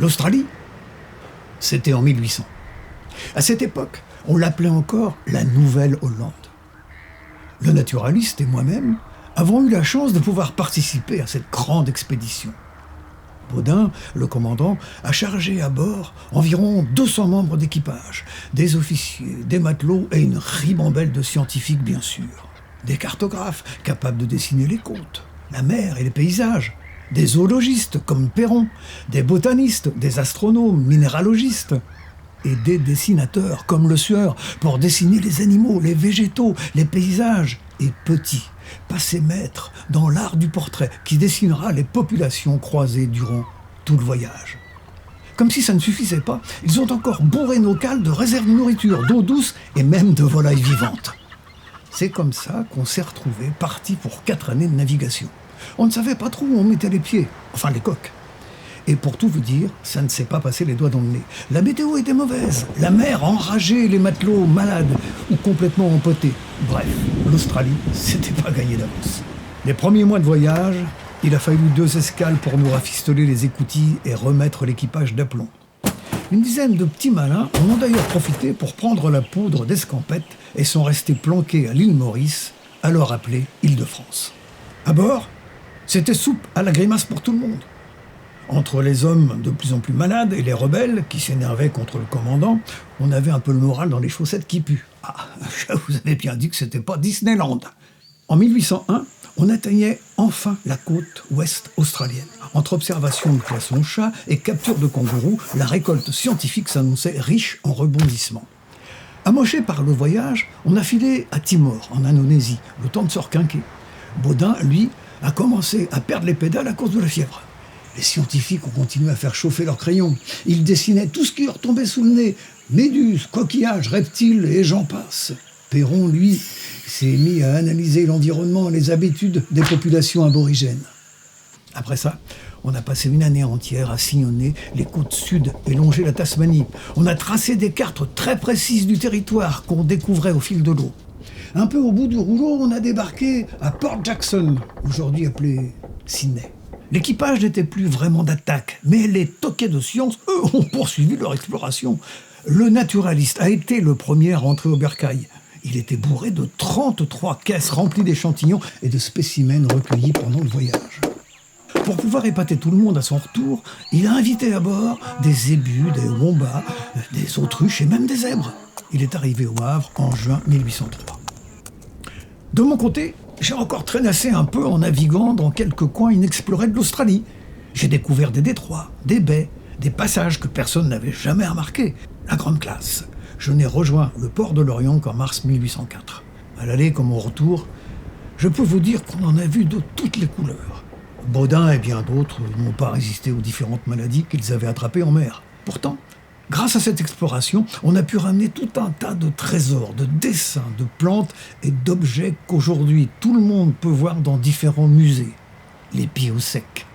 L'Australie, c'était en 1800. À cette époque, on l'appelait encore la Nouvelle-Hollande. Le naturaliste et moi-même avons eu la chance de pouvoir participer à cette grande expédition. Baudin, le commandant, a chargé à bord environ 200 membres d'équipage, des officiers, des matelots et une ribambelle de scientifiques bien sûr. Des cartographes capables de dessiner les côtes, la mer et les paysages, des zoologistes comme Perron, des botanistes, des astronomes, minéralogistes, et des dessinateurs comme Le Sueur pour dessiner les animaux, les végétaux, les paysages, et Petit, passé maître dans l'art du portrait qui dessinera les populations croisées durant tout le voyage. Comme si ça ne suffisait pas, ils ont encore bourré nos cales de réserves de nourriture, d'eau douce et même de volailles vivantes. C'est comme ça qu'on s'est retrouvés partis pour 4 années de navigation. On ne savait pas trop où on mettait les pieds, enfin les coques. Et pour tout vous dire, ça ne s'est pas passé les doigts dans le nez. La météo était mauvaise, la mer enrageait les matelots malades ou complètement empotés. Bref, l'Australie, c'était pas gagné d'avance. Les premiers mois de voyage, il a fallu 2 escales pour nous rafistoler les écoutilles et remettre l'équipage d'aplomb. Une dizaine de petits malins en ont d'ailleurs profité pour prendre la poudre d'escampette et sont restés planqués à l'île Maurice, alors appelée Île-de-France. À bord, c'était soupe à la grimace pour tout le monde. Entre les hommes de plus en plus malades et les rebelles qui s'énervaient contre le commandant, on avait un peu le moral dans les chaussettes qui puent. Ah, je vous avais bien dit que c'était pas Disneyland. En 1801, on atteignait enfin la côte ouest australienne. Entre observation de poissons-chats et capture de kangourous, la récolte scientifique s'annonçait riche en rebondissements. Amoché par le voyage, on a filé à Timor, en Indonésie, le temps de se requinquer. Baudin, lui, a commencé à perdre les pédales à cause de la fièvre. Les scientifiques ont continué à faire chauffer leurs crayons. Ils dessinaient tout ce qui leur tombait sous le nez. Méduses, coquillages, reptiles et j'en passe. Perron, lui, s'est mis à analyser l'environnement et les habitudes des populations aborigènes. Après ça, on a passé une année entière à sillonner les côtes sud et longer la Tasmanie. On a tracé des cartes très précises du territoire qu'on découvrait au fil de l'eau. Un peu au bout du rouleau, on a débarqué à Port Jackson, aujourd'hui appelé Sydney. L'équipage n'était plus vraiment d'attaque, mais les toquets de science, eux, ont poursuivi leur exploration. Le naturaliste a été le premier à rentrer au bercail. Il était bourré de 33 caisses remplies d'échantillons et de spécimens recueillis pendant le voyage. Pour pouvoir épater tout le monde à son retour, il a invité à bord des zébus, des wombats, des autruches et même des zèbres. Il est arrivé au Havre en juin 1803. De mon côté, j'ai encore traînassé un peu en naviguant dans quelques coins inexplorés de l'Australie. J'ai découvert des détroits, des baies, des passages que personne n'avait jamais remarqués. La grande classe. Je n'ai rejoint le port de Lorient qu'en mars 1804. À l'aller comme au retour, je peux vous dire qu'on en a vu de toutes les couleurs. Baudin et bien d'autres n'ont pas résisté aux différentes maladies qu'ils avaient attrapées en mer. Pourtant, grâce à cette exploration, on a pu ramener tout un tas de trésors, de dessins, de plantes et d'objets qu'aujourd'hui tout le monde peut voir dans différents musées. Les pieds au sec,